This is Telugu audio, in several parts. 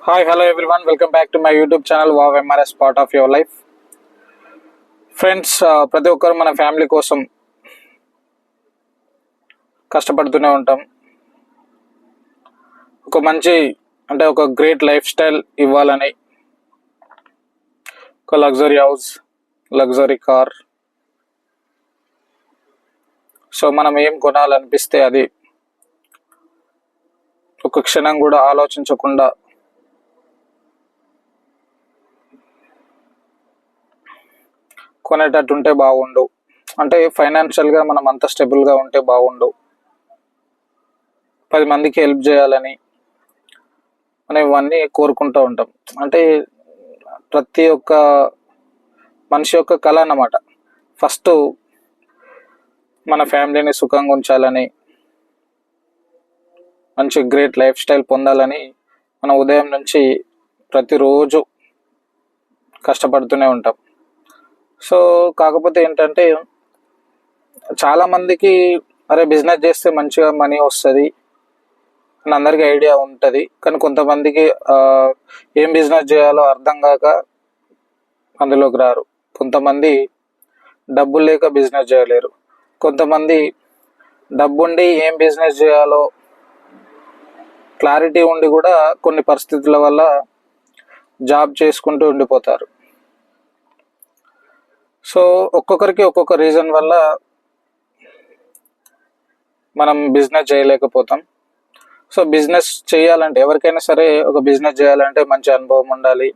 Hi, hello everyone. Welcome back to my YouTube channel Wow MRS part of your life. Friends, ప్రతి ఒక్కరు మన ఫ్యామిలీ కోసం కష్టపడుతూనే ఉంటాం. ఒక మంచి ఒక గ్రేట్ లైఫ్ స్టైల్ ఇవ్వాలని, ఒక luxury house, luxury car. So మనం ఏం కొనాలనిపిస్తే అది ఒక క్షణం కూడా ఆలోచించకుండా కొనేటట్టు ఉంటే బాగుండు. అంటే ఫైనాన్షియల్గా మనం అంత స్టెబుల్గా ఉంటే బాగుండు. 10 మందికి హెల్ప్ చేయాలని మనం ఇవన్నీ కోరుకుంటూ ఉంటాం. అంటే ప్రతి ఒక్క మనిషి యొక్క కళ అన్నమాట. ఫస్ట్ మన ఫ్యామిలీని సుఖంగా ఉంచాలని, మంచి గ్రేట్ లైఫ్ స్టైల్ పొందాలని మనం ఉదయం నుంచి ప్రతిరోజు కష్టపడుతూనే ఉంటాం. సో కాకపోతే ఏంటంటే చాలామందికి అరే బిజినెస్ చేస్తే మంచిగా మనీ వస్తుంది అని అందరికీ ఐడియా ఉంటుంది. కానీ కొంతమందికి ఏం బిజినెస్ చేయాలో అర్థం కాక అందులోకి రారు. కొంతమంది డబ్బులు లేక బిజినెస్ చేయలేరు. కొంతమంది డబ్బుండి ఏం బిజినెస్ చేయాలో క్లారిటీ ఉండి కూడా కొన్ని పరిస్థితుల వల్ల జాబ్ చేసుకుంటూ ఉండిపోతారు. సో ఒక్కొక్కరికి ఒక్కొక్క రీజన్ వల్ల మనం బిజినెస్ చేయలేకపోతాం. సో బిజినెస్ చేయాలంటే ఎవరికైనా సరే ఒక బిజినెస్ చేయాలంటే మంచి అనుభవం ఉండాలి,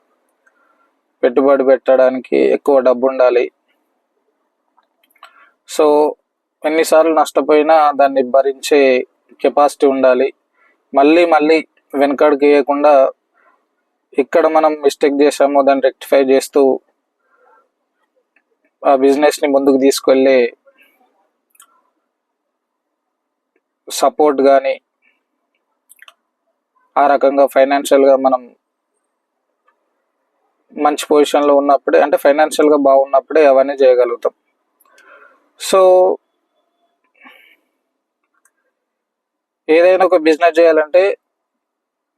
పెట్టుబడి పెట్టడానికి ఎక్కువ డబ్బు ఉండాలి. సో ఎన్నిసార్లు నష్టపోయినా దాన్ని భరించే కెపాసిటీ ఉండాలి. మళ్ళీ మళ్ళీ వెనకడుగు వేయకుండా ఎక్కడ మనం మిస్టేక్ చేసామో దాన్ని రెక్టిఫై చేస్తూ ఆ బిజినెస్ని ముందుకు తీసుకెళ్ళే సపోర్ట్ కానీ, ఆ రకంగా ఫైనాన్షియల్గా మనం మంచి పొజిషన్లో ఉన్నప్పుడే, అంటే ఫైనాన్షియల్గా బాగున్నప్పుడే అవన్నీ చేయగలుగుతాం. సో ఏదైనా ఒక బిజినెస్ చేయాలంటే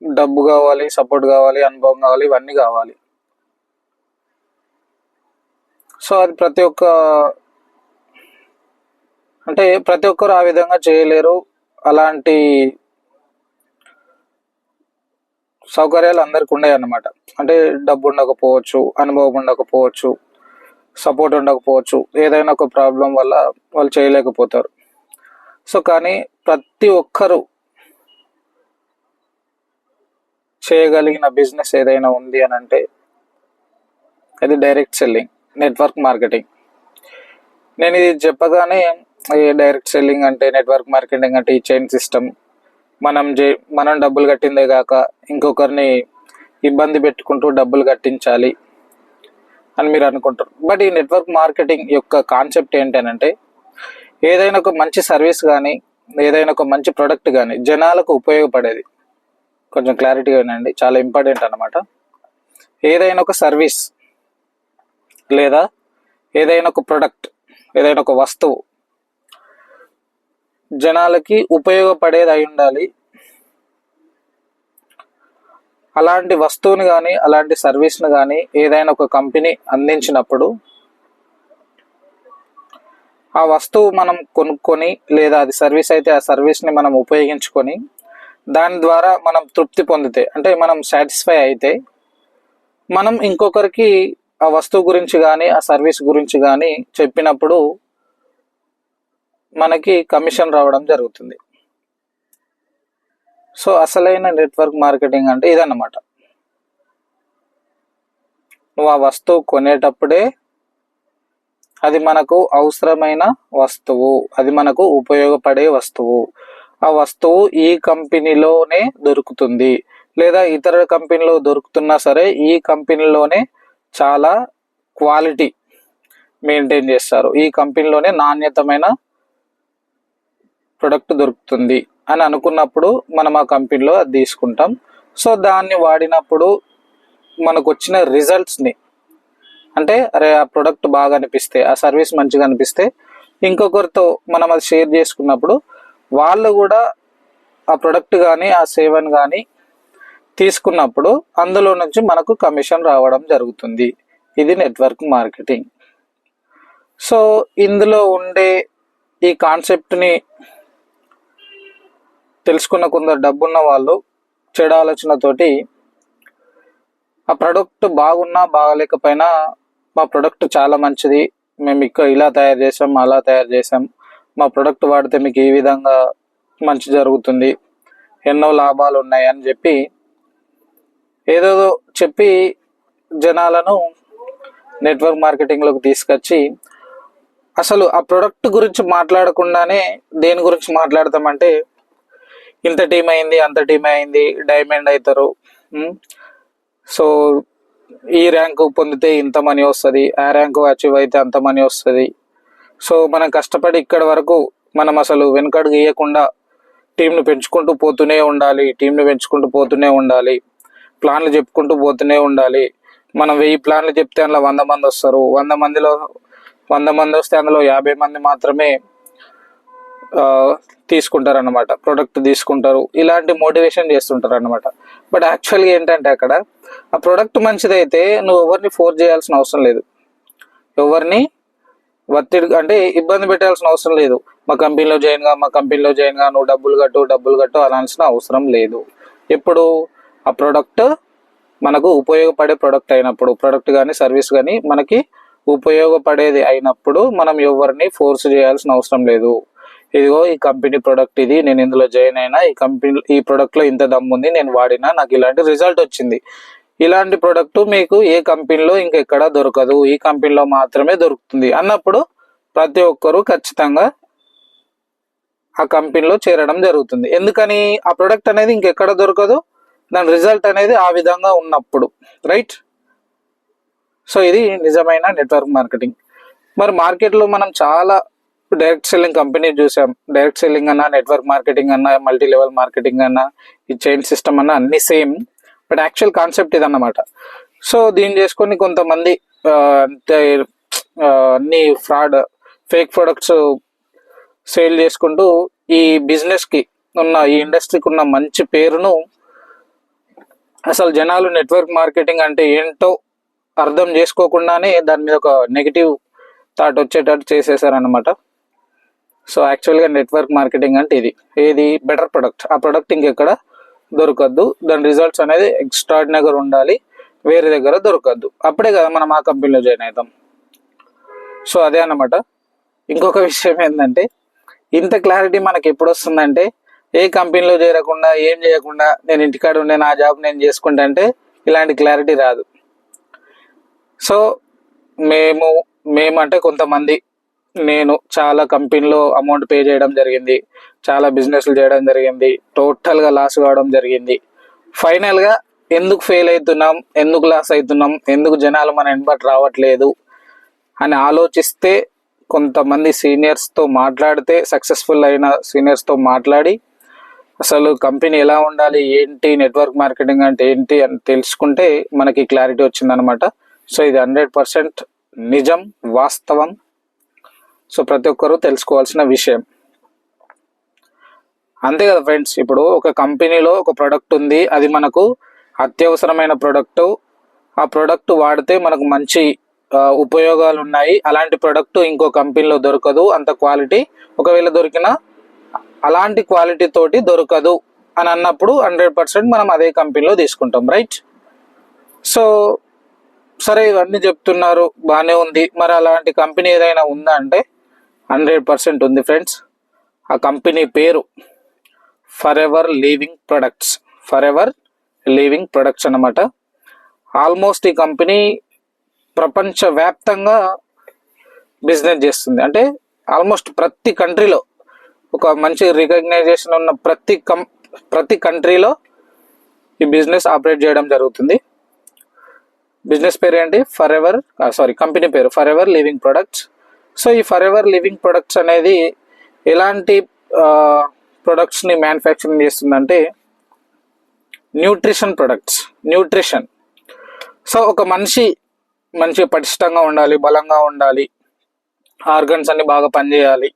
డబ్బు కావాలి, సపోర్ట్ కావాలి, అనుభవం కావాలి, ఇవన్నీ కావాలి. సో అది ప్రతి ఒక్కరు ఆ విధంగా చేయలేరు. అలాంటి సౌకర్యాలు అందరికి ఉన్నాయి అన్నమాట. అంటే డబ్బు ఉండకపోవచ్చు, అనుభవం ఉండకపోవచ్చు, సపోర్ట్ ఉండకపోవచ్చు, ఏదైనా ఒక ప్రాబ్లం వల్ల వాళ్ళు చేయలేకపోతారు. సో కానీ ప్రతి ఒక్కరూ చేయగలిగిన బిజినెస్ ఏదైనా ఉంది అని అంటే అది డైరెక్ట్ సెల్లింగ్, నెట్వర్క్ మార్కెటింగ్. నేను ఇది చెప్పగానే డైరెక్ట్ సెల్లింగ్ అంటే, నెట్వర్క్ మార్కెటింగ్ అంటే ఈ చైన్ సిస్టమ్, మనం డబ్బులు కట్టిందే కాక ఇంకొకరిని ఇబ్బంది పెట్టుకుంటూ డబ్బులు కట్టించాలి అని మీరు అనుకుంటారు. బట్ ఈ నెట్వర్క్ మార్కెటింగ్ యొక్క కాన్సెప్ట్ ఏంటంటే ఏదైనా ఒక మంచి సర్వీస్ కానీ, ఏదైనా ఒక మంచి ప్రొడక్ట్ కానీ జనాలకు ఉపయోగపడేది. కొంచెం క్లారిటీగా వినండి, చాలా ఇంపార్టెంట్ అన్నమాట. ఏదైనా ఒక సర్వీస్ లేదా ఏదైనా ఒక ప్రొడక్ట్, ఏదైనా ఒక వస్తువు జనాలకి ఉపయోగపడేది అయి ఉండాలి. అలాంటి వస్తువుని కానీ, అలాంటి సర్వీస్ని కానీ ఏదైనా ఒక కంపెనీ అందించినప్పుడు ఆ వస్తువు మనం కొనుక్కొని, లేదా అది సర్వీస్ అయితే ఆ సర్వీస్ని మనం ఉపయోగించుకొని దాని ద్వారా మనం తృప్తి పొందితే, అంటే మనం సాటిస్ఫై అయితే, మనం ఇంకొకరికి ఆ వస్తువు గురించి కానీ ఆ సర్వీస్ గురించి కానీ చెప్పినప్పుడు మనకి కమిషన్ రావడం జరుగుతుంది. సో అసలైన నెట్వర్క్ మార్కెటింగ్ అంటే ఇదన్నమాట. నువ్వు ఆ వస్తువు కొనేటప్పుడే అది మనకు అవసరమైన వస్తువు, అది మనకు ఉపయోగపడే వస్తువు, ఆ వస్తువు ఈ కంపెనీలోనే దొరుకుతుంది, లేదా ఇతర కంపెనీలో దొరుకుతున్నా సరే ఈ కంపెనీలోనే చాలా క్వాలిటీ మెయింటైన్ చేస్తారు, ఈ కంపెనీలోనే నాణ్యతమైన ప్రొడక్ట్ దొరుకుతుంది అని అనుకున్నప్పుడు మనం ఆ కంపెనీలో అది తీసుకుంటాం. సో దాన్ని వాడినప్పుడు మనకు వచ్చిన రిజల్ట్స్ని, అంటే అరే ఆ ప్రొడక్ట్ బాగా అనిపిస్తే, ఆ సర్వీస్ మంచిగా అనిపిస్తే ఇంకొకరితో మనం అది షేర్ చేసుకున్నప్పుడు వాళ్ళు కూడా ఆ ప్రొడక్ట్ కానీ ఆ సేవను కానీ తీసుకున్నప్పుడు అందులో నుంచి మనకు కమిషన్ రావడం జరుగుతుంది. ఇది నెట్వర్క్ మార్కెటింగ్. సో ఇందులో ఉండే ఈ కాన్సెప్ట్ని తెలుసుకున్న కొందరు డబ్బున్న వాళ్ళు చెడు ఆలోచనతోటి ఆ ప్రోడక్ట్ బాగున్నా బాగలేకపోయినా మా ప్రోడక్ట్ చాలా మంచిది, మేము ఇక్కడ ఇలా తయారు చేసాం, అలా తయారు చేసాం, మా ప్రోడక్ట్ వాడితే మీకు ఈ విధంగా మంచి జరుగుతుంది, ఎన్నో లాభాలు ఉన్నాయి అని చెప్పి ఏదేదో చెప్పి జనాలను నెట్వర్క్ మార్కెటింగ్లోకి తీసుకొచ్చి అసలు ఆ ప్రోడక్ట్ గురించి మాట్లాడకుండానే దేని గురించి మాట్లాడతామంటే ఇంత టీం అయింది, అంత టీం అయింది, డైమండ్ అవుతారు, సో ఈ ర్యాంకు పొందితే ఇంత మనీ వస్తుంది, ఆ ర్యాంకు అచీవ్ అయితే అంత మనీ వస్తుంది. సో మనం కష్టపడి ఇక్కడ వరకు మనం అసలు వెనకడుగు గీయకుండా టీంను పెంచుకుంటూ పోతూనే ఉండాలి, ప్లాన్లు చెప్పుకుంటూ పోతూనే ఉండాలి. మనం 1000 ప్లాన్లు చెప్తే అందులో 100 మంది వస్తారు, 100 మందిలో 100 మంది వస్తే అందులో 50 మంది మాత్రమే తీసుకుంటారు అన్నమాట, ప్రోడక్ట్ తీసుకుంటారు. ఇలాంటి మోటివేషన్ చేస్తుంటారు అన్నమాట. బట్ యాక్చువల్గా ఏంటంటే అక్కడ ఆ ప్రోడక్ట్ మంచిదైతే నువ్వు ఎవరిని ఫోర్స్ చేయాల్సిన అవసరం లేదు, ఎవరిని ఒత్తిడి అంటే ఇబ్బంది పెట్టాల్సిన అవసరం లేదు. మా కంపెనీలో జాయిన్ గా నువ్వు డబ్బులు కట్టు అలాల్సిన అవసరం లేదు. ఎప్పుడు ఆ ప్రోడక్ట్ మనకు ఉపయోగపడే ప్రోడక్ట్ అయినప్పుడు, ప్రోడక్ట్ కానీ సర్వీస్ కానీ మనకి ఉపయోగపడేది అయినప్పుడు మనం ఎవరిని ఫోర్స్ చేయాల్సిన అవసరం లేదు. ఇదిగో ఈ కంపెనీ ప్రోడక్ట్ ఇది, నేను ఇందులో జాయిన్ అయినా, ఈ ప్రోడక్ట్లో ఇంత దమ్ము ఉంది, నేను వాడినా, నాకు ఇలాంటి రిజల్ట్ వచ్చింది. ఇలాంటి ప్రోడక్ట్ మీకు ఏ కంపెనీలో ఇంకెక్కడా దొరకదు, ఈ కంపెనీలో మాత్రమే దొరుకుతుంది అన్నప్పుడు ప్రతి ఒక్కరూ ఖచ్చితంగా ఆ కంపెనీలో చేరడం జరుగుతుంది. ఎందుకని? ఆ ప్రోడక్ట్ అనేది ఇంకెక్కడ దొరకదు, దాని రిజల్ట్ అనేది ఆ విధంగా ఉన్నప్పుడు, రైట్? సో ఇది నిజమైన నెట్వర్క్ మార్కెటింగ్. మరి మార్కెట్లో మనం చాలా డైరెక్ట్ సెల్లింగ్ కంపెనీ చూసాం. డైరెక్ట్ సెల్లింగ్ అన్నా, నెట్వర్క్ మార్కెటింగ్ అన్నా, మల్టీ లెవెల్ మార్కెటింగ్ అన్నా, ఈ చైన్ సిస్టమ్ అన్నా అన్ని సేమ్. బట్ యాక్చువల్ కాన్సెప్ట్ ఇదన్నమాట. సో దీన్ని చేసుకొని కొంతమంది అన్ని ఫ్రాడ్ ఫేక్ ప్రొడక్ట్స్ సేల్ చేసుకుంటూ ఈ బిజినెస్కి ఉన్న, ఈ ఇండస్ట్రీకి ఉన్న మంచి పేరును, అసలు జనాలు నెట్వర్క్ మార్కెటింగ్ అంటే ఏంటో అర్థం చేసుకోకుండానే దాని మీద ఒక నెగిటివ్ థాట్ వచ్చేటట్టు చేసేసారనమాట. సో యాక్చువల్గా నెట్వర్క్ మార్కెటింగ్ అంటే ఏది బెటర్ ప్రొడక్ట్, ఆ ప్రొడక్ట్ ఇంకెక్కడ దొరకద్దు, దాని రిజల్ట్స్ అనేది ఎక్స్ట్రాడినరీగా ఉండాలి, వేరే దగ్గర దొరకద్దు, అప్పుడే కదా మనం ఆ కంపెనీలో జాయిన్ అవుతాం. సో అదే అన్నమాట. ఇంకొక విషయం ఏంటంటే, ఇంత క్లారిటీ మనకి ఎప్పుడు వస్తుందంటే, ఏ కంపెనీలో చేరకుండా ఏం చేయకుండా నేను ఇంటికాడ ఉండే నా జాబ్ నేను చేసుకుంటా అంటే ఇలాంటి క్లారిటీ రాదు. సో మేమంటే కొంతమంది, నేను చాలా కంపెనీలో అమౌంట్ పే చేయడం జరిగింది, చాలా బిజినెస్లు చేయడం జరిగింది, టోటల్గా లాస్ కావడం జరిగింది. ఫైనల్గా ఎందుకు ఫెయిల్ అవుతున్నాం, ఎందుకు లాస్ అవుతున్నాం, ఎందుకు జనాలు మన వెంబడి రావట్లేదు అని ఆలోచిస్తే, కొంతమంది సీనియర్స్తో మాట్లాడితే, సక్సెస్ఫుల్ అయిన సీనియర్స్తో మాట్లాడి అసలు కంపెనీ ఎలా ఉండాలి, ఏంటి, నెట్వర్క్ మార్కెటింగ్ అంటే ఏంటి అని తెలుసుకుంటే మనకి క్లారిటీ వచ్చిందనమాట. సో ఇది 100% నిజం, వాస్తవం. సో ప్రతి ఒక్కరూ తెలుసుకోవాల్సిన విషయం. అంతే కదా ఫ్రెండ్స్. ఇప్పుడు ఒక కంపెనీలో ఒక ప్రోడక్ట్ ఉంది, అది మనకు అత్యవసరమైన ప్రోడక్ట్, ఆ ప్రోడక్ట్ వాడితే మనకు మంచి ఉపయోగాలు ఉన్నాయి, అలాంటి ప్రోడక్ట్ ఇంకో కంపెనీలో దొరకదు అంత క్వాలిటీ, ఒకవేళ దొరికినా అలాంటి క్వాలిటీ తోటి దొరకదు అని అన్నప్పుడు 100% మనం అదే కంపెనీలో తీసుకుంటాం, రైట్? సో సరే, ఇవన్నీ చెప్తున్నారు, బాగానే ఉంది. మరి అలాంటి కంపెనీ ఏదైనా ఉందా అంటే 100% ఉంది ఫ్రెండ్స్. ఆ కంపెనీ పేరు forever living products. Forever living products అన్నమాట. ఆల్మోస్ట్ ఈ కంపెనీ ప్రపంచవ్యాప్తంగా బిజినెస్ చేస్తుంది. అంటే ఆల్మోస్ట్ ప్రతి కంట్రీలో, ఒక మంచి రికగ్నైజేషన్ ఉన్న ప్రతి కంట్రీలో ఈ బిజినెస్ ఆపరేట్ చేయడం జరుగుతుంది. బిజినెస్ పేరు ఏంటి? కంపెనీ పేరు ఫరెవర్ లివింగ్ ప్రొడక్ట్స్. సో ఈ ఫరెవర్ లివింగ్ ప్రొడక్ట్స్ అనేది ఎలాంటి ప్రొడక్ట్స్ని మ్యానుఫ్యాక్చరింగ్ చేస్తుందంటే, న్యూట్రిషన్ ప్రొడక్ట్స్. న్యూట్రిషన్. సో ఒక మనిషి మంచిగా పటిష్టంగా ఉండాలి, బలంగా ఉండాలి, ఆర్గన్స్ అన్ని బాగా పనిచేయాలి,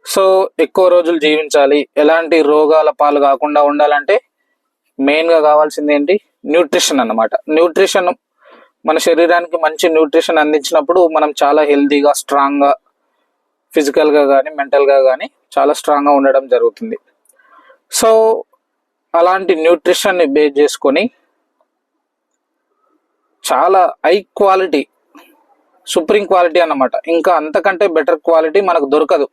సో ఎక్కువ రోజులు జీవించాలి, ఎలాంటి రోగాల పాలు కాకుండా ఉండాలంటే మెయిన్గా కావాల్సింది ఏంటి? న్యూట్రిషన్ అన్నమాట. న్యూట్రిషన్ మన శరీరానికి మంచి న్యూట్రిషన్ అందించినప్పుడు మనం చాలా హెల్తీగా, స్ట్రాంగ్గా, ఫిజికల్గా కానీ మెంటల్గా కానీ చాలా స్ట్రాంగ్గా ఉండడం జరుగుతుంది. సో అలాంటి న్యూట్రిషన్ని బేస్ చేసుకొని చాలా హై క్వాలిటీ, సుప్రీం క్వాలిటీ అన్నమాట. ఇంకా అంతకంటే బెటర్ క్వాలిటీ మనకు దొరకదు,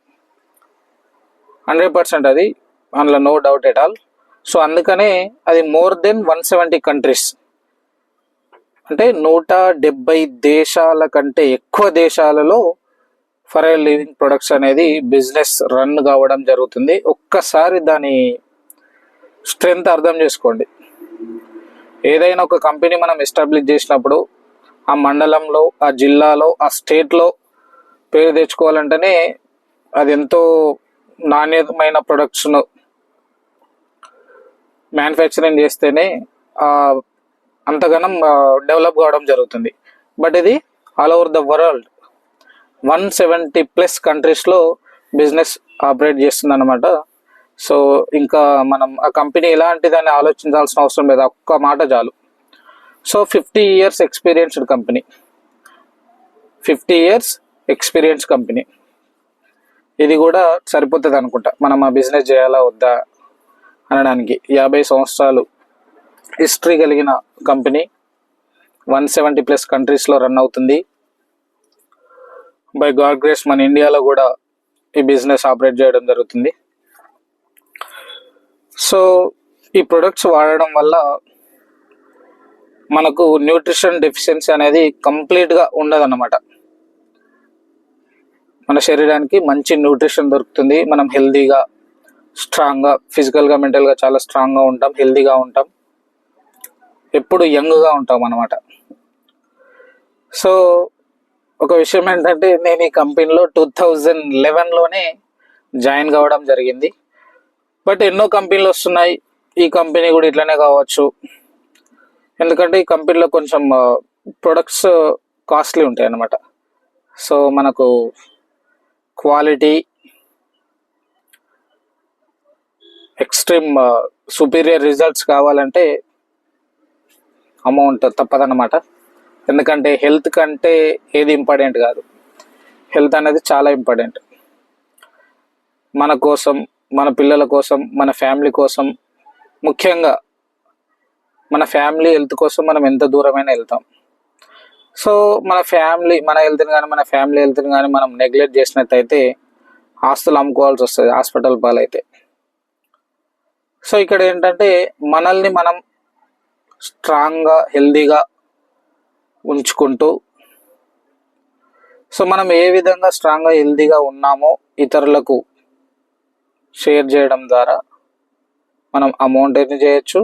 100% అది, అందులో no doubt at all. So అందుకనే అది మోర్ దెన్ 170 కంట్రీస్, అంటే 170 దేశాల కంటే ఎక్కువ దేశాలలో ఫర్ ఏ లివింగ్ ప్రొడక్ట్స్ అనేది బిజినెస్ రన్ కావడం జరుగుతుంది. ఒక్కసారి దాని స్ట్రెంగ్త్ అర్థం చేసుకోండి. ఏదైనా ఒక కంపెనీ మనం ఎస్టాబ్లిష్ చేసినప్పుడు ఆ మండలంలో, ఆ జిల్లాలో, ఆ స్టేట్లో పేరు తెచ్చుకోవాలంటేనే అది ఎంతో నాణ్యమైన ప్రొడక్ట్స్ను మ్యానుఫ్యాక్చరింగ్ చేస్తేనే అంతగానం డెవలప్ కావడం జరుగుతుంది. బట్ ఇది ఆల్ ఓవర్ ద వరల్డ్ 170+ కంట్రీస్లో బిజినెస్ ఆపరేట్ చేస్తుంది అన్నమాట. సో ఇంకా మనం ఆ కంపెనీ ఎలాంటిదని ఆలోచించాల్సిన అవసరం లేదు, ఒక్క మాట చాలు. So 50 years experienced company, 50 years experience company. ఇది కూడా సరిపోతుంది అనుకుంటా మనం ఆ బిజినెస్ చేయాలా వద్దా అనడానికి. 50 సంవత్సరాలు హిస్టరీ కలిగిన కంపెనీ, 170+ కంట్రీస్లో రన్ అవుతుంది. బై గాడ్ గ్రేస్ మన ఇండియాలో కూడా ఈ బిజినెస్ ఆపరేట్ చేయడం జరుగుతుంది. సో ఈ ప్రొడక్ట్స్ వాడడం వల్ల మనకు న్యూట్రిషన్ డెఫిషియన్సీ అనేది కంప్లీట్గా ఉండదన్నమాట. మన శరీరానికి మంచి న్యూట్రిషన్ దొరుకుతుంది. మనం హెల్తీగా, స్ట్రాంగ్గా, ఫిజికల్గా, మెంటల్గా చాలా స్ట్రాంగ్గా ఉంటాం, హెల్తీగా ఉంటాం, ఎప్పుడు యంగ్గా ఉంటాం అన్నమాట. సో ఒక విషయం ఏంటంటే నేను ఈ కంపెనీలో 2011లోనే జాయిన్ కావడం జరిగింది. బట్ ఎన్నో కంపెనీలు వస్తున్నాయి, ఈ కంపెనీ కూడా ఇట్లనే కావచ్చు. ఎందుకంటే ఈ కంపెనీలో కొంచెం ప్రొడక్ట్స్ కాస్ట్లీ ఉంటాయి అన్నమాట. సో మనకు క్వాలిటీ, ఎక్స్ట్రీమ్ సుపీరియర్ రిజల్ట్స్ కావాలంటే అమౌంట్ తప్పదన్నమాట. ఎందుకంటే హెల్త్ కంటే ఏది ఇంపార్టెంట్ కాదు, హెల్త్ అనేది చాలా ఇంపార్టెంట్. మన కోసం, మన పిల్లల కోసం, మన ఫ్యామిలీ కోసం, ముఖ్యంగా మన ఫ్యామిలీ హెల్త్ కోసం మనం ఎంత దూరమైనా వెళ్తాం. సో మన హెల్త్ని కానీ, మన ఫ్యామిలీ హెల్త్ని కానీ మనం నెగ్లెక్ట్ చేసినట్టయితే ఆస్తులు అమ్ముకోవాల్సి వస్తుంది హాస్పిటల్ పాలైతే. సో ఇక్కడ ఏంటంటే మనల్ని మనం స్ట్రాంగ్గా, హెల్తీగా ఉంచుకుంటూ, సో మనం ఏ విధంగా స్ట్రాంగ్గా, హెల్తీగా ఉన్నామో ఇతరులకు షేర్ చేయడం ద్వారా మనం అమౌంట్ ఎర్న్ చేయొచ్చు,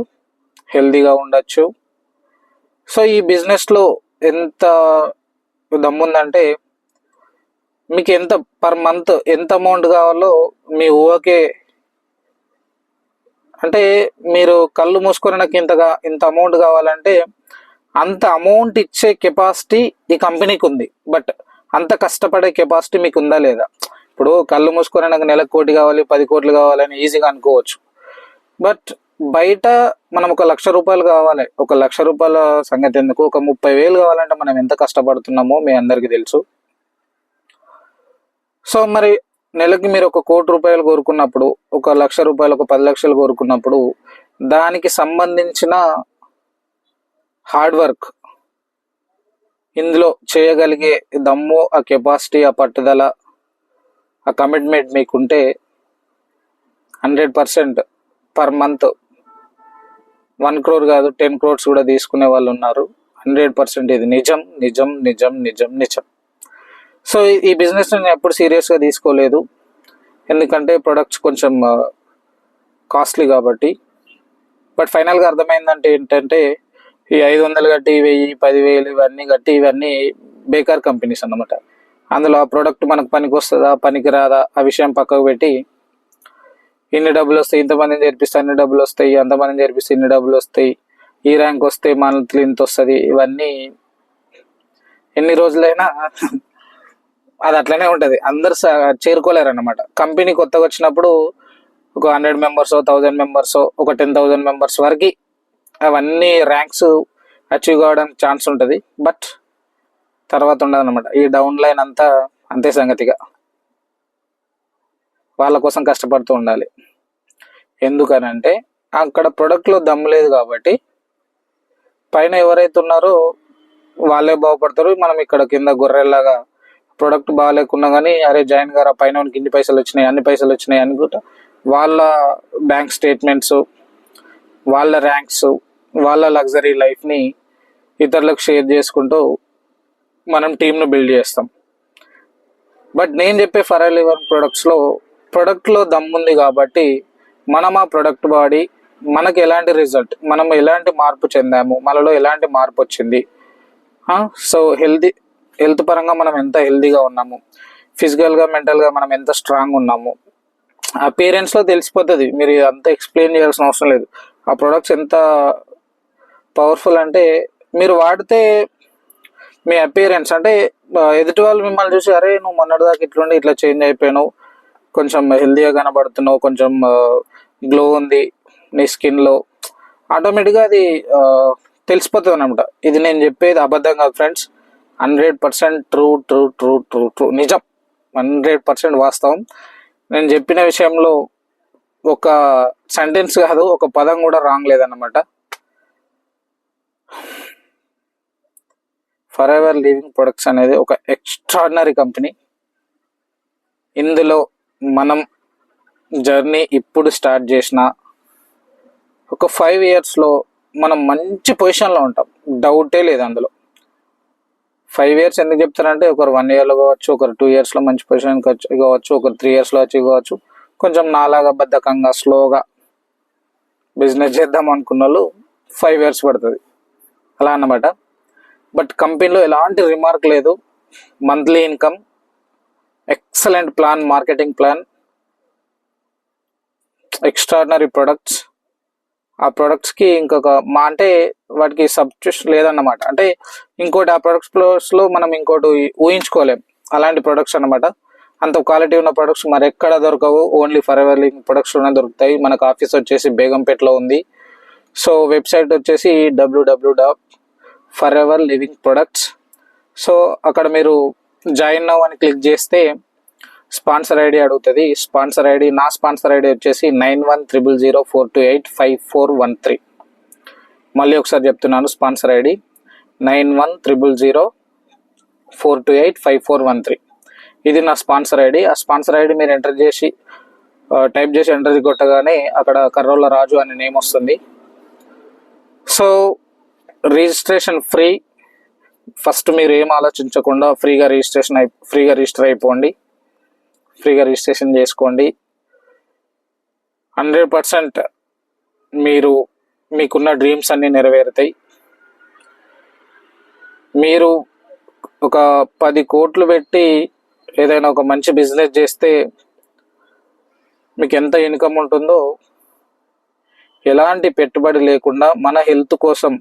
హెల్తీగా ఉండొచ్చు. సో ఈ బిజినెస్లో ఎంత దమ్ముందంటే మీకు ఎంత పర్ మంత్ ఎంత అమౌంట్ కావాలో మీ ఊహకే, అంటే మీరు కళ్ళు మూసుకొని నాకు ఇంత అమౌంట్ కావాలంటే అంత అమౌంట్ ఇచ్చే కెపాసిటీ ఈ కంపెనీకి ఉంది. బట్ అంత కష్టపడే కెపాసిటీ మీకు ఉందా లేదా? ఇప్పుడు కళ్ళు మూసుకొని నాకు నెలకు 1 కోటి కావాలి, 10 కోట్లు కావాలని ఈజీగా అనుకోవచ్చు. బట్ బయట మనం 1,00,000 రూపాయలు కావాలి, 1,00,000 రూపాయల సంగతి ఎందుకు, 30,000 కావాలంటే మనం ఎంత కష్టపడుతున్నామో మీ అందరికీ తెలుసు. సో మరి నెలకి మీరు 1 కోటి రూపాయలు కోరుకున్నప్పుడు, 1,00,000 రూపాయలు, 10 లక్షలు కోరుకున్నప్పుడు దానికి సంబంధించిన హార్డ్ వర్క్, ఇందులో చేయగలిగే దమ్ము, ఆ కెపాసిటీ, ఆ పట్టుదల, ఆ కమిట్మెంట్ మీకుంటే 100% పర్ మంత్ 1 crore కాదు 10 crores కూడా తీసుకునే వాళ్ళు ఉన్నారు. 100% ఇది నిజం నిజం నిజం నిజం నిజం. సో ఈ బిజినెస్ నేను ఎప్పుడు సీరియస్గా తీసుకోలేదు, ఎందుకంటే ప్రొడక్ట్స్ కొంచెం కాస్ట్లీ కాబట్టి. బట్ ఫైనల్గా అర్థమైందంటే ఏంటంటే ఈ 500 కట్టి 1000, 10,000 ఇవన్నీ కట్టి ఇవన్నీ బేకార్ కంపెనీస్ అన్నమాట. అందులో ఆ ప్రోడక్ట్ మనకు పనికి వస్తుందా, పనికి రాదా, ఆ విషయం పక్కకు పెట్టి ఇన్ని డబ్బులు వస్తాయి, ఇంతమందిని చేర్పిస్తే అన్ని డబ్బులు వస్తాయి, అంతమందిని చేర్పిస్తే ఇన్ని డబ్బులు వస్తాయి, ఈ ర్యాంక్ వస్తే మంత్లీ ఇంత వస్తుంది, ఇవన్నీ ఎన్ని రోజులైనా అది అట్లనే ఉంటుంది. అందరు చేరుకోలేరు అన్నమాట. కంపెనీ కొత్తగా వచ్చినప్పుడు ఒక 100 మెంబర్స్, 1000 మెంబర్స్, ఒక 10,000 మెంబర్స్ వరకు అవన్నీ ర్యాంక్స్ అచీవ్ కావడానికి ఛాన్స్ ఉంటుంది, బట్ తర్వాత ఉండదు అనమాట. ఈ డౌన్ లైన్ అంతా అంతే సంగతిగా వాళ్ళ కోసం కష్టపడుతూ ఉండాలి. ఎందుకనంటే అక్కడ ప్రొడక్ట్లో దమ్ము లేదు కాబట్టి పైన ఎవరైతే ఉన్నారో వాళ్ళే బాగుపడతారు. మనం ఇక్కడ కింద గొర్రెల్లాగా ప్రొడక్ట్ బాగాలేకున్నా కానీ అరే జాయిన్ గారు ఆ పైన ఇన్ని పైసలు వచ్చినాయి అన్ని పైసలు వచ్చినాయి అనుకుంటా వాళ్ళ బ్యాంక్ స్టేట్మెంట్స్, వాళ్ళ ర్యాంక్స్, వాళ్ళ లగ్జరీ లైఫ్ని ఇతరులకు షేర్ చేసుకుంటూ మనం టీంను బిల్డ్ చేస్తాం. బట్ నేను చెప్పే ఫరెవర్ లివింగ్ ప్రొడక్ట్లో దమ్ముంది కాబట్టి మనం ఆ ప్రొడక్ట్ వాడి మనకి ఎలాంటి రిజల్ట్, మనం ఎలాంటి మార్పు చెందాము, మనలో ఎలాంటి మార్పు వచ్చింది, సో హెల్త్ పరంగా మనం ఎంత హెల్తీగా ఉన్నాము, ఫిజికల్గా మెంటల్గా మనం ఎంత స్ట్రాంగ్ ఉన్నాము, అపియరెన్స్లో తెలిసిపోతుంది. మీరు అంతా ఎక్స్ప్లెయిన్ చేయాల్సిన అవసరం లేదు. ఆ ప్రొడక్ట్స్ ఎంత పవర్ఫుల్ అంటే మీరు వాడితే మీ అపియరెన్స్ అంటే ఎదుటి వాళ్ళు మిమ్మల్ని చూసి అరే నువ్వు మొన్నటిదాకా ఇట్లుండి ఇట్లా చేంజ్ అయిపోయావు, కొంచెం హెల్తీగా కనబడుతున్నావు, కొంచెం గ్లో ఉంది నీ స్కిన్లో, ఆటోమేటిక్గా అది తెలిసిపోతుంది అనమాట. ఇది నేను చెప్పేది అబద్ధం కాదు friends, 100% true true true true true నిజం, 100% వాస్తవం. నేను చెప్పిన విషయంలో ఒక సెంటెన్స్ కాదు, ఒక పదం కూడా రాంగ్ లేదన్నమాట. ఫరెవర్ లివింగ్ ప్రొడక్ట్స్ అనేది ఒక ఎక్స్ట్రాడినరీ కంపెనీ. ఇందులో మనం జర్నీ ఇప్పుడు స్టార్ట్ చేసిన ఒక 5 yearsలో మనం మంచి పొజిషన్లో ఉంటాం, డౌటే లేదు అందులో. 5 years ఎందుకు చెప్తారంటే ఒకరు 1 yearలో కావచ్చు, ఒకరు 2 yearsలో మంచి పొజిషన్కి కావచ్చు, ఒకరు 3 yearsలో అచీవ్ కావచ్చు. కొంచెం నాలాగా బద్ధకంగా స్లోగా బిజినెస్ చేద్దాం అనుకున్న వాళ్ళు 5 years పడుతుంది అలా అన్నమాట. బట్ కంపెనీలో ఎలాంటి రిమార్క్ లేదు, monthly income, excellent plan, marketing plan, extraordinary products. ఆ ప్రొడక్ట్స్కి ఇంకొక అంటే వాటికి సబ్స్టిట్యూషన్ లేదన్నమాట. అంటే ఇంకోటి ఆ ప్రొడక్ట్స్లో మనం ఇంకోటి ఊహించుకోలేం, అలాంటి ప్రొడక్ట్స్ అన్నమాట. అంత క్వాలిటీ ఉన్న ప్రొడక్ట్స్ మరెక్కడ దొరకవు, ఓన్లీ ఫరెవర్ లివింగ్ ప్రొడక్ట్స్లోనే దొరుకుతాయి. మనకు ఆఫీస్ వచ్చేసి బేగంపేటలో ఉంది. సో వెబ్సైట్ వచ్చేసి www.foreverlivingproducts. సో అక్కడ మీరు జాయిన్ నౌ అని క్లిక్ చేస్తే స్పాన్సర్ ఐడి అడుగుతుంది. నా స్పాన్సర్ ఐడి వచ్చేసి 910004285413. మళ్ళీ ఒకసారి చెప్తున్నాను, స్పాన్సర్ ఐడి 910004285413. ఇది నా స్పాన్సర్ ఐడి. ఆ స్పాన్సర్ ఐడి మీరు టైప్ చేసి ఎంటర్ కొట్టగానే అక్కడ కర్రోళ్ళ రాజు అనే నేమ్ వస్తుంది. So registration free. ఫస్ట్ మీరు ఏం ఆలోచించకుండా ఫ్రీగా రిజిస్టర్ అయిపోండి, ఫ్రీగా రిజిస్ట్రేషన్ చేసుకోండి. 100% మీకున్న డ్రీమ్స్ అన్నీ నెరవేరుతాయి. మీరు ఒక 10 కోట్లు పెట్టి ఏదైనా ఒక మంచి బిజినెస్ చేస్తే మీకు ఎంత ఇన్కమ్ ఉంటుందో, ఎలాంటి పెట్టుబడి లేకుండా మన హెల్త్ కోసం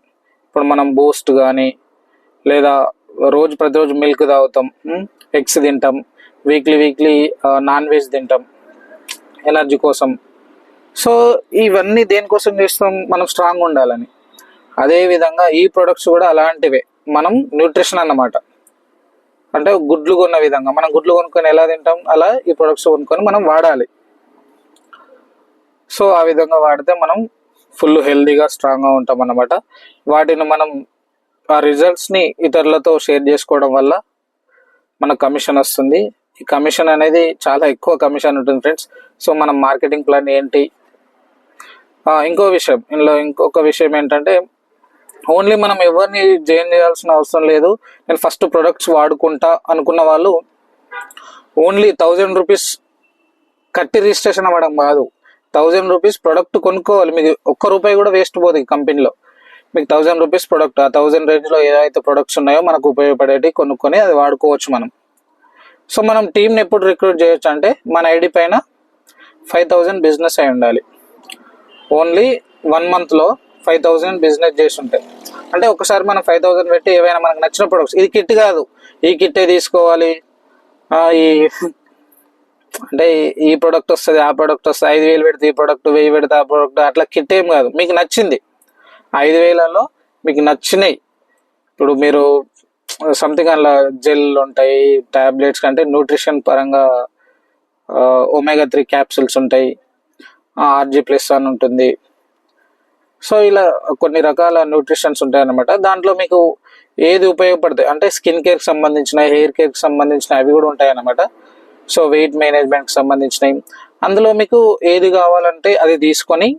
ఇప్పుడు మనం బూస్ట్ కానీ లేదా ప్రతిరోజు మిల్క్ తాగుతాం, ఎగ్స్ తింటాం, వీక్లీ నాన్ వెజ్ తింటాం ఎనర్జీ కోసం. సో ఇవన్నీ దేనికోసం చేస్తాం, మనం స్ట్రాంగ్ ఉండాలని. అదేవిధంగా ఈ ప్రొడక్ట్స్ కూడా అలాంటివే, మనం న్యూట్రిషన్ అన్నమాట. అంటే గుడ్లు కొన్న విధంగా మనం గుడ్లు కొనుక్కొని ఎలా తింటాం, అలా ఈ ప్రొడక్ట్స్ కొనుక్కొని మనం వాడాలి. సో ఆ విధంగా వాడితే మనం ఫుల్ హెల్దీగా స్ట్రాంగ్గా ఉంటాం అన్నమాట. వాటిని మనం ఆ రిజల్ట్స్ని ఇతరులతో షేర్ చేసుకోవడం వల్ల మనకు కమిషన్ వస్తుంది. ఈ కమిషన్ అనేది చాలా ఎక్కువ కమిషన్ ఉంటుంది ఫ్రెండ్స్. సో మనం మార్కెటింగ్ ప్లాన్ ఏంటి, ఇంకొక విషయం ఏంటంటే ఓన్లీ మనం ఎవరిని జాయిన్ చేయాల్సిన అవసరం లేదు. నేను ఫస్ట్ ప్రొడక్ట్స్ వాడుకుంటా అనుకున్న వాళ్ళు ఓన్లీ 1000 రూపీస్ కట్టి రిజిస్ట్రేషన్ అవ్వడం కాదు, 1000 రూపీస్ ప్రొడక్ట్ కొనుక్కోవాలి. మీకు ఒక్క రూపాయి కూడా వేస్ట్ పోదు ఈ కంపెనీలో. మీకు 1000 రూపీస్ ప్రొడక్ట్, ఆ 1000 రేంజ్లో ఏదైతే ప్రొడక్ట్స్ ఉన్నాయో మనకు ఉపయోగపడేవి కొనుక్కొని అది వాడుకోవచ్చు మనం. సో మనం టీంని ఎప్పుడు రిక్రూట్ చేయొచ్చు అంటే మన ఐడి పైన 5000 బిజినెస్ అయి ఉండాలి. ఓన్లీ 1 monthలో 5000 బిజినెస్ చేసి ఉంటాయి అంటే ఒకసారి మనం 5000 పెట్టి ఏవైనా మనకు నచ్చిన ప్రొడక్ట్స్, ఇది కిట్ కాదు, ఈ కిట్టే తీసుకోవాలి, అంటే ఈ ప్రోడక్ట్ వస్తుంది, ఆ ప్రోడక్ట్ వస్తుంది, 5000 పెడితే ఈ ప్రోడక్ట్, 1000 పెడితే ఆ ప్రోడక్ట్, అట్లా కిట్ ఏం కాదు. మీకు నచ్చింది 5,000లో మీకు నచ్చినాయి. ఇప్పుడు మీరు సంథింగ్ అలా జెల్ ఉంటాయి, టాబ్లెట్స్ కంటే న్యూట్రిషన్ పరంగా ఒమేగా 3 క్యాప్సూల్స్ ఉంటాయి, RG+ అని ఉంటుంది. సో ఇలా కొన్ని రకాల న్యూట్రిషన్స్ ఉంటాయి అన్నమాట. దాంట్లో మీకు ఏది ఉపయోగపడతాయి అంటే స్కిన్ కేర్కి సంబంధించిన, హెయిర్ కేర్కి సంబంధించిన అవి కూడా ఉంటాయి అన్నమాట. సో వెయిట్ మేనేజ్మెంట్కి సంబంధించినవి. అందులో మీకు ఏది కావాలంటే అది తీసుకొని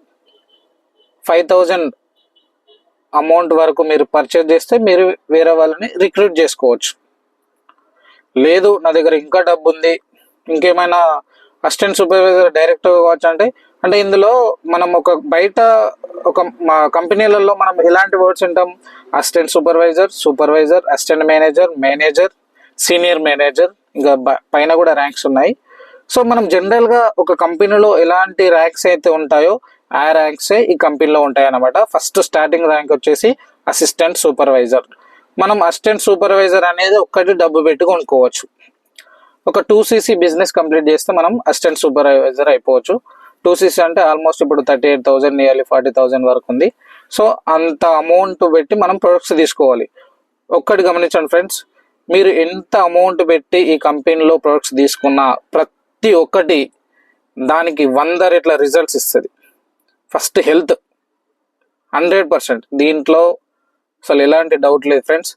5,000 అమౌంట్ వరకు మీరు పర్చేజ్ చేస్తే మీరు వేరే వాళ్ళని రిక్రూట్ చేసుకోవచ్చు. లేదు నా దగ్గర ఇంకా డబ్బు ఉంది, ఇంకేమైనా అసిస్టెంట్ సూపర్వైజర్ డైరెక్ట్ కావచ్చు అంటే ఇందులో మనం బయట మా కంపెనీలలో మనం ఎలాంటి వర్డ్స్ వింటాం? Assistant supervisor, assistant manager, senior manager, ఇంకా పైన కూడా ర్యాంక్స్ ఉన్నాయి. సో మనం జనరల్గా ఒక కంపెనీలో ఎలాంటి ర్యాంక్స్ అయితే ఉంటాయో ఆ ర్యాంక్సే ఈ కంపెనీలో ఉంటాయి అన్నమాట. ఫస్ట్ స్టార్టింగ్ ర్యాంక్ వచ్చేసి అసిస్టెంట్ సూపర్వైజర్. మనం అసిస్టెంట్ సూపర్వైజర్ అనేది ఒక్కటి డబ్బు పెట్టి కొనుక్కోవచ్చు. ఒక 2cc బిజినెస్ కంప్లీట్ చేస్తే మనం అసిస్టెంట్ సూపర్వైజర్ అయిపోవచ్చు. 2cc అంటే ఆల్మోస్ట్ ఇప్పుడు 38,000 నియర్లీ 40,000 వరకు ఉంది. సో అంత అమౌంట్ పెట్టి మనం ప్రొడక్ట్స్ తీసుకోవాలి. ఒక్కటి గమనించండి ఫ్రెండ్స్, మీరు ఎంత అమౌంట్ పెట్టి ఈ కంపెనీలో ప్రొడక్ట్స్ తీసుకున్నా ప్రతి ఒక్కటి దానికి 100 రెట్ల రిజల్ట్స్ ఇస్తుంది. ఫస్ట్ హెల్త్ 100%, దీంట్లో అసలు ఎలాంటి డౌట్ లేదు ఫ్రెండ్స్.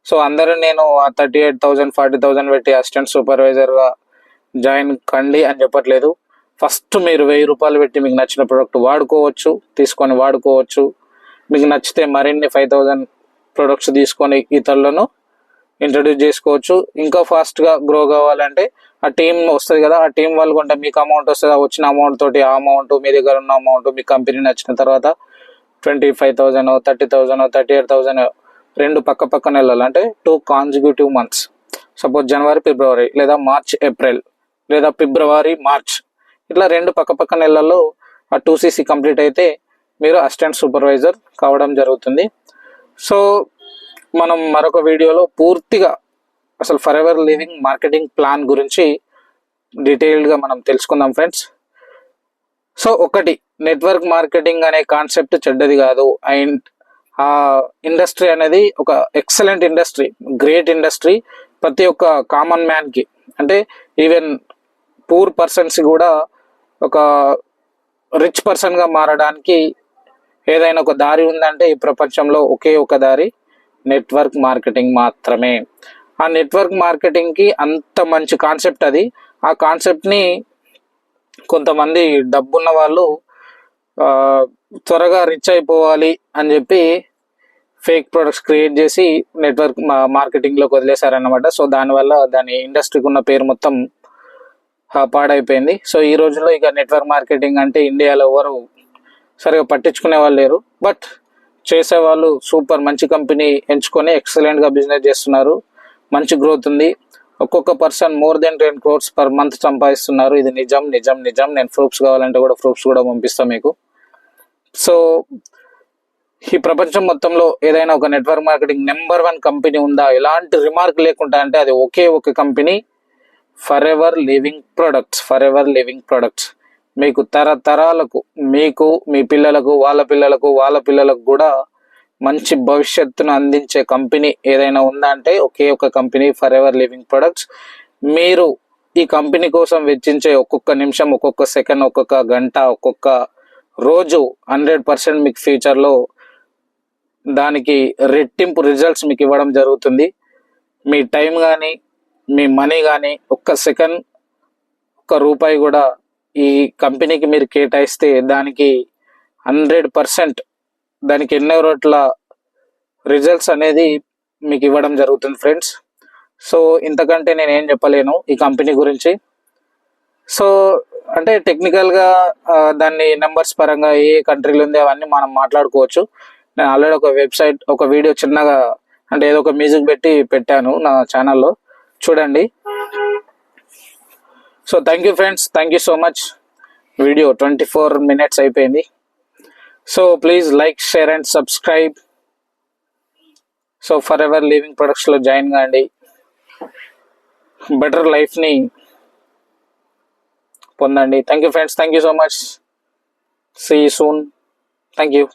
సో అందరూ నేను 38,000 40,000 పెట్టి అసిస్టెంట్ సూపర్వైజర్గా జాయిన్ కండి అని చెప్పట్లేదు. ఫస్ట్ మీరు 1,000 రూపాయలు పెట్టి మీకు నచ్చిన ప్రోడక్ట్ తీసుకొని వాడుకోవచ్చు. మీకు నచ్చితే మరిన్ని 5,000 ప్రొడక్ట్స్ తీసుకొని ఇతరులను ఇంట్రడ్యూస్ చేసుకోవచ్చు. ఇంకా ఫాస్ట్గా గ్రో కావాలంటే ఆ టీం వస్తుంది కదా, ఆ టీం వాళ్ళు కొంటే మీకు అమౌంట్ వస్తుంది. వచ్చిన అమౌంట్ తోటి ఆ అమౌంట్, మీ దగ్గర ఉన్న అమౌంట్, మీ కంపెనీ నచ్చిన తర్వాత 25,000 30,000 38,000 రెండు పక్క నెలలు అంటే 2 కాన్సిక్యూటివ్ మంత్స్, సపోజ్ జనవరి ఫిబ్రవరి లేదా మార్చ్ ఏప్రిల్ లేదా ఫిబ్రవరి మార్చ్, ఇట్లా రెండు పక్క నెలల్లో ఆ 2cc కంప్లీట్ అయితే మీరు అసిస్టెంట్ సూపర్వైజర్ కావడం జరుగుతుంది. సో మనం మరొక వీడియోలో పూర్తిగా అసలు for ever living marketing plan గురించి డీటెయిల్డ్గా మనం తెలుసుకుందాం ఫ్రెండ్స్. సో ఒకటి, నెట్వర్క్ మార్కెటింగ్ అనే కాన్సెప్ట్ చెడ్డది కాదు. అండ్ ఆ ఇండస్ట్రీ అనేది ఒక ఎక్సలెంట్ ఇండస్ట్రీ, గ్రేట్ ఇండస్ట్రీ. ప్రతి ఒక్క కామన్ మ్యాన్కి అంటే ఈవెన్ పూర్ పర్సన్స్ కూడా ఒక రిచ్ పర్సన్గా మారడానికి ఏదైనా ఒక దారి ఉందంటే ఈ ప్రపంచంలో ఒకే ఒక దారి నెట్వర్క్ మార్కెటింగ్ మాత్రమే. ఆ నెట్వర్క్ మార్కెటింగ్కి అంత మంచి కాన్సెప్ట్ అది. ఆ కాన్సెప్ట్ని కొంతమంది డబ్బున్న వాళ్ళు త్వరగా రిచ్ అయిపోవాలి అని చెప్పి ఫేక్ ప్రొడక్ట్స్ క్రియేట్ చేసి నెట్వర్క్ మార్కెటింగ్లోకి వదిలేశారన్నమాట. సో దానివల్ల దాని ఇండస్ట్రీకి ఉన్న పేరు మొత్తం పాడైపోయింది. సో ఈ రోజుల్లో ఇక నెట్వర్క్ మార్కెటింగ్ అంటే ఇండియాలో ఎవరు సరిగా పట్టించుకునే వాళ్ళు లేరు. బట్ చేసేవాళ్ళు సూపర్ మంచి కంపెనీ ఎంచుకొని ఎక్సలెంట్గా బిజినెస్ చేస్తున్నారు. మంచి గ్రోత్ ఉంది. ఒక్కొక్క person more than 10 crores per month సంపాదిస్తున్నారు. ఇది నిజం. నేను ప్రూఫ్స్ కావాలంటే కూడా ప్రూఫ్స్ కూడా పంపిస్తాను మీకు. సో ఈ ప్రపంచం మొత్తంలో ఏదైనా ఒక నెట్వర్క్ మార్కెటింగ్ నెంబర్ 1 కంపెనీ ఉందా ఎలాంటి రిమార్క్ లేకుండా అంటే అది ఒకే ఒక company, for ever living products. మీకు తరతరాలకు, మీకు, మీ పిల్లలకు, వాళ్ళ పిల్లలకు కూడా మంచి భవిష్యత్తును అందించే కంపెనీ ఏదైనా ఉందా అంటే ఒకే ఒక company, for ever living products. మీరు ఈ కంపెనీ కోసం వెచ్చించే ఒక్కొక్క నిమిషం, ఒక్కొక్క సెకండ్, ఒక్కొక్క గంట, ఒక్కొక్క రోజు 100% మీకు ఫ్యూచర్లో దానికి రెట్టింపు రిజల్ట్స్ మీకు ఇవ్వడం జరుగుతుంది. మీ టైం కానీ, మీ మనీ కానీ, ఒక్క సెకండ్, ఒక్క రూపాయి కూడా ఈ కంపెనీకి మీరు కేటాయిస్తే దానికి 100% దానికి ఎన్నో రోట్ల రిజల్ట్స్ అనేది మీకు ఇవ్వడం జరుగుతుంది ఫ్రెండ్స్. సో ఇంతకంటే నేను ఏం చెప్పలేను ఈ కంపెనీ గురించి. సో అంటే టెక్నికల్గా దాన్ని నెంబర్స్ పరంగా ఏ కంట్రీలో ఉంది అవన్నీ మనం మాట్లాడుకోవచ్చు. నేను ఆల్రెడీ ఒక వీడియో చిన్నగా అంటే ఏదో ఒక మ్యూజిక్ పెట్టి పెట్టాను నా ఛానల్లో, చూడండి. So thank you friends, thank you so much. Video 24 minutes అయిపోయింది. So please like, share and subscribe. So Forever Living ప్రొడక్ట్స్లో జాయిన్ కాండి. బెటర్ లైఫ్ని పొందండి. Thank you friends, thank you so much. See you soon. Thank you.